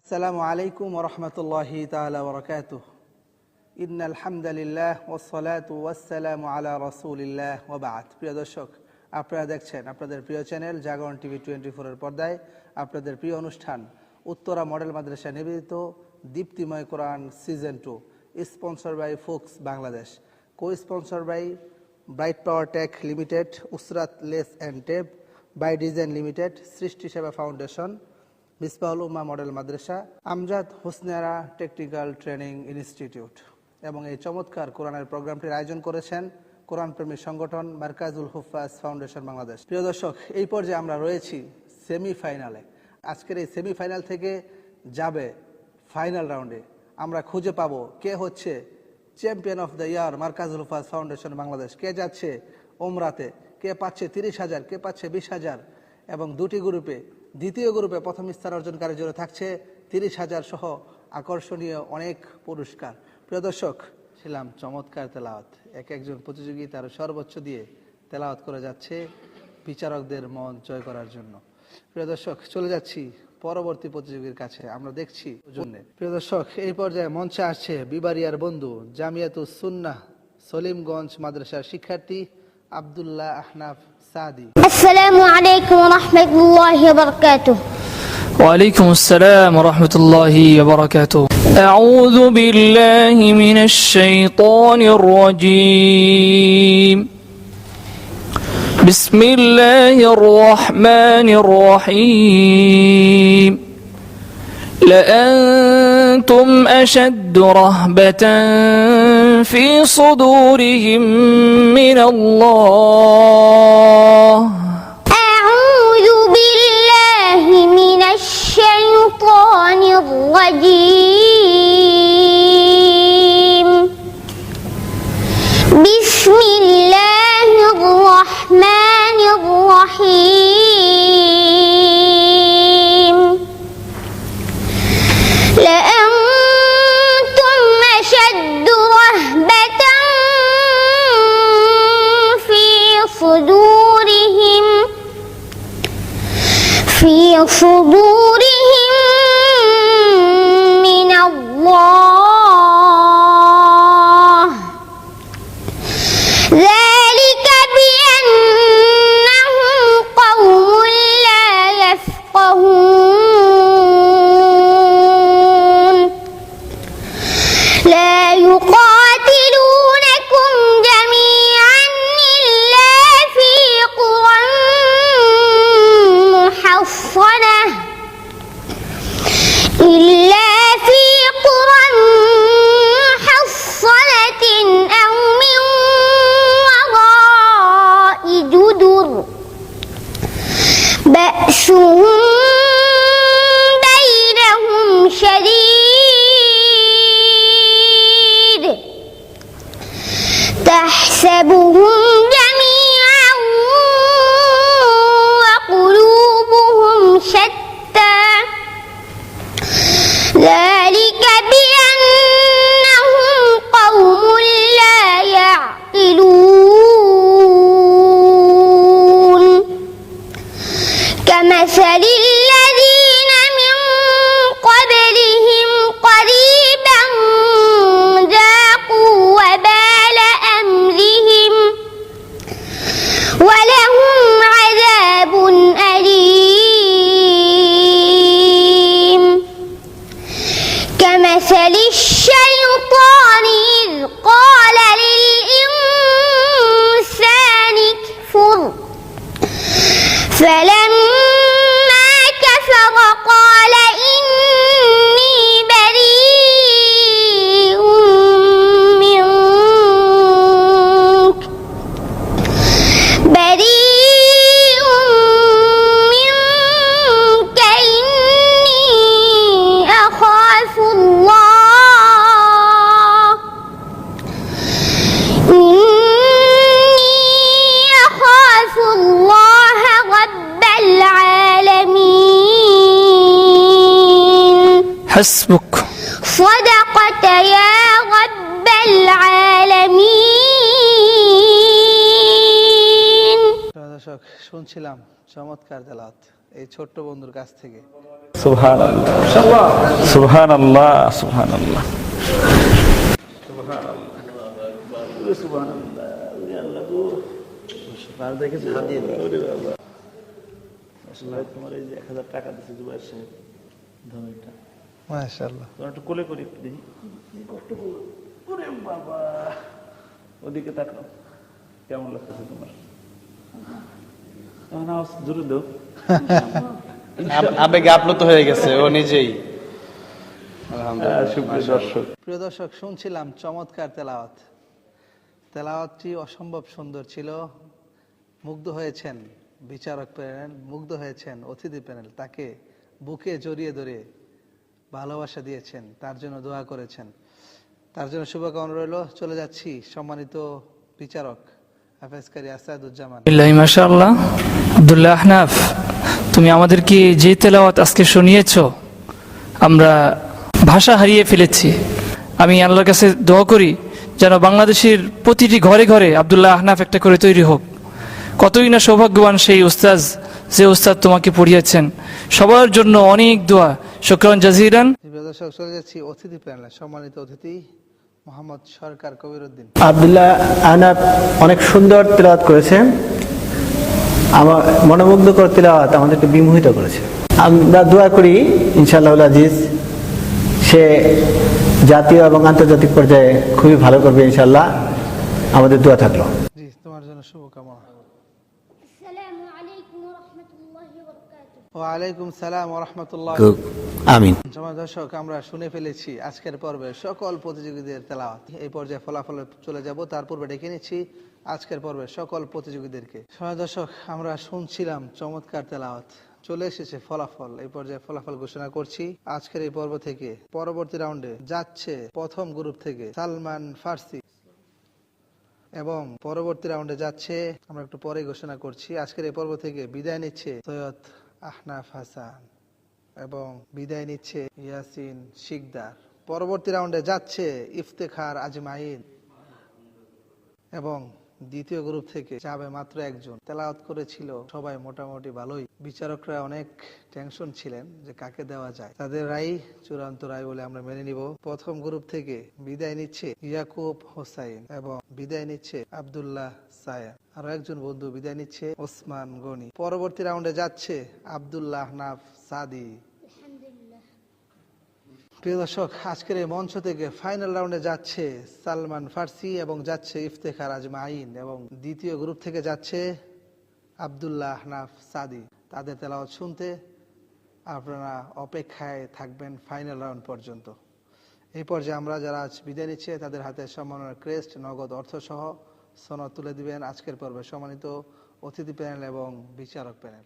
আসসালামু আলাইকুম ওয়া রাহমাতুল্লাহি তাআলা ওয়া বারাকাতুহু। ইন্নাল হামদালিল্লাহ ওয়াস সালাতু ওয়াস সালামু আলা রাসূলিল্লাহ ওয়া বা'দ। প্রিয় দর্শক, আপনারা দেখছেন আপনাদের প্রিয় চ্যানেল জাগরণ টিভি 24 এর পর্দায় আপনাদের প্রিয় অনুষ্ঠান উত্তরা মডেল মাদ্রাসা নিবেদিত দীপ্তিময় কোরআন সিজন 2, স্পন্সর বাই ফোক্স Bangladesh, co sponsor by bright power tech limited, Usrat lace and tape, by design limited, সৃষ্টি সেবা ফাউন্ডেশন, মিসবাহুল উম্মাহ মডেল মাদ্রাসা, Amjad Hosniara technical training institute এবং এই চমৎকার কোরআনের প্রোগ্রামটির আয়োজন করেছেন কোরআন প্রেমী সংগঠন মারকাজুল হুফাজ ফাউন্ডেশন বাংলাদেশ। প্রিয় দর্শক, এই পর্যায়ে আমরা রয়েছি সেমিফাইনালে। আজকের এই সেমিফাইনাল থেকে যাবে ফাইনাল রাউন্ডে। আমরা খুঁজে পাবো কে হচ্ছে চ্যাম্পিয়ন অফ দ্য ইয়ার মারকাজুল হুফাজ ফাউন্ডেশন বাংলাদেশ, কে যাচ্ছে ওমরাতে, কে পাচ্ছে 30,000, কে পাচ্ছে 20,000 এবং দুটি গ্রুপে দ্বিতীয় গ্রুপে প্রথম স্থান অর্জনকারীর জন্য থাকছে 30,000 সহ আকর্ষণীয় অনেক পুরস্কার। প্রিয় দর্শক, ছিলাম চমৎকার তেলাওয়াত, একজন প্রতিযোগী তার সর্বোচ্চ দিয়ে তেলাওয়াত করে যাচ্ছে বিচারকদের মন জয় করার জন্য। প্রিয় দর্শক, চলে যাচ্ছি পরবর্তী প্রতিযোগীর কাছে, আমরা দেখছি জন্য। প্রিয় দর্শক, এই পর্যায়ে মঞ্চে আসছে বিবারিয়ার বন্ধু জামিয়াতুস সুন্নাহ সলিমগঞ্জ মাদ্রাসার শিক্ষার্থী আব্দুল্লাহ আহনাফ সাদি। السلام عليكم ورحمة الله وبركاته. وعليكم السلام ورحمة الله وبركاته. أعوذ بالله من الشيطان الرجيم. بسم الله الرحمن الرحيم. لأنتم أشد رهبة في صدورهم من الله. أعوذ بالله من الشيطان الرجيم. بسم الله الرحمن الرحيم. لأنتم أشد رهبة في صدورهم من الله. ذلك بأنهم قوم لا يفقهون. لا يقاتلونكم جميعا إلا في قرى محصنة أو من وراء جدر بأسهم بينهم شديد تحسبهم جميعا وقلوبهم شتى ذلك بأنهم قوم لا يعقلون. كمثل الذين من قبلهم قريبا ذاقوا وبال أمرهم ولهم عذاب أليم. كمثل الشيطان إذ قال للإنسان اكفر فلما كفر قال إني بريء منك إني أخاف الله. رب العالمين. حسبك. صدقت يا رب العالمين. দর্শক, শুনছিলাম চমৎকার তেলাওয়াত, এই ছোট্ট বন্ধুর কাছ থেকে। সুবহানাল্লাহ সুবহানাল্লাহ সুবহানাল্লাহ তোমার এই যে 1000 টাকা দিচ্ছে জুবাইর সাহেব ধনীটা, মাশাআল্লাহ। তোমার একটু কোলে করে একটু দেখি কষ্ট করো। ওরে বাবা, ওদিকে তাকাও, কেমন লাগতেছে তোমার? এখন আওয়াজ জোরে দাও। আবেগে আপ্লুত হয়ে গেছে ও নিজেই। সুপ্রিয় দর্শক, প্রিয় দর্শক, শুনছিলাম চমৎকার তেলাওয়াত। তেলাওয়াতটি অসম্ভব সুন্দর ছিল। মুগ্ধ হয়েছেন বিচারক প্যানেল, মুগ্ধ হয়েছেন অতিথি প্যানেল, তাকে বুকে জড়িয়ে ধরে ভালোবাসা দিয়েছেন, তার জন্য দোয়া করেছেন, তার জন্য শুভকামনা রইল। চলে যাচ্ছি সম্মানিত বিচারক হাফেজ কারি আসাদুজ্জামান। বিল্লাহি মাশাআল্লাহ। আব্দুল্লাহ আহনাফ, তুমি আমাদেরকে যে তেলাওয়াত আজকে শুনিয়েছো, আমরা ভাষা হারিয়ে ফেলেছি। আমি আল্লাহর কাছে দোয়া করি যেন বাংলাদেশের প্রতিটি ঘরে ঘরে আব্দুল্লাহ আহনাফ একটা করে তৈরি হোক। কতই না সৌভাগ্যবান সেই উস্তাজ, যে উস্তাদ তোমাকে পড়িয়েছেন। সবার জন্য অনেক দোয়া, শুকরান জাজিরান। প্রিয় দর্শক, চলে যাচ্ছি অতিথি প্যানেলে। সম্মানিত অতিথি মোহাম্মদ সরকার কবিরউদ্দিন। আব্দুল্লাহ আহনাফ অনেক সুন্দর তেলাওয়াত করেছেন। আমার মনোমুগ্ধকর তেলাওয়াত আমাদেরকে বিমোহিত করেছে। আমরা দোয়া করি ইনশাআল্লাহ আজিজ সে জাতীয় এবং আন্তর্জাতিক পর্যায়ে খুবই ভালো করবে ইনশাআল্লাহ, আমাদের দোয়া থাকলো। জি, তোমার জন্য শুভকামনা। السلام عليكم ورحمة الله وبركاته. ওয়ালাইকুম সালাম ওয়া রাহমাতুল্লাহ। আমিন। সম্মানিত দর্শক, আমরা শুনে ফেলেছি আজকের পর্বে সকল প্রতিযোগীদের তেলাওয়াত। এই পর্যায়ে ফলাফলে চলে যাব, তার পূর্বে ডেকে নিচ্ছি আজকের পর্বে সকল প্রতিযোগীদেরকে। সম্মানিত দর্শক, আমরা শুনছিলাম চমৎকার তেলাওয়াত। চলে এসেছে ফলাফল। এই পর্যায়ে ফলাফল ঘোষণা করছি। আজকের এই পর্ব থেকে পরবর্তী রাউন্ডে যাচ্ছে প্রথম গ্রুপ থেকে সালমান ফার্সি, এবং পরবর্তী রাউন্ডে যাচ্ছে, আমরা একটু পরে ঘোষণা করছি। আজকের এই পর্ব থেকে বিদায় নিচ্ছে সৈয়দ আহনাফ হাসান এবং বিদায় নিচ্ছে ইয়াসিন শিকদার। পরবর্তী রাউন্ডে যাচ্ছে ইফতেখার আজমাইন, এবং দ্বিতীয় গ্রুপ থেকে যাবে মাত্র একজন। তেলাওয়াত করেছিল সবাই মোটামুটি ভালোই। বিচারকরা অনেক টেনশন ছিলেন যে কাকে দেওয়া যায়, তাদের রায় চূড়ান্ত রায় বলে আমরা মেনে নিব। প্রথম গ্রুপ থেকে বিদায় নিচ্ছে ইয়াকুব হোসাইন এবং বিদায় নিচ্ছে আব্দুল্লাহ সায়া। আরো একজন বন্ধু বিদায় নিচ্ছে ওসমান গনি। পরবর্তী রাউন্ডে যাচ্ছে আব্দুল্লাহ আহনাফ সাদি। প্রিয় দর্শক, আজকের এই মঞ্চ থেকে ফাইনাল রাউন্ডে যাচ্ছে সালমান ফার্সি এবং যাচ্ছে ইফতেখার আজমাইন, এবং দ্বিতীয় গ্রুপ থেকে যাচ্ছে আব্দুল্লাহ আহনাফ সাদি। তাদের তেলাওয়াত শুনতে আপনারা অপেক্ষায় থাকবেন ফাইনাল রাউন্ড পর্যন্ত। এই পর্যায়ে আমরা যারা আজ বিদায় নিচ্ছে তাদের হাতে সম্মাননার ক্রেস্ট, নগদ অর্থ সহ সনদ তুলে দিবেন আজকের পর্বে সম্মানিত অতিথি প্যানেল এবং বিচারক প্যানেল।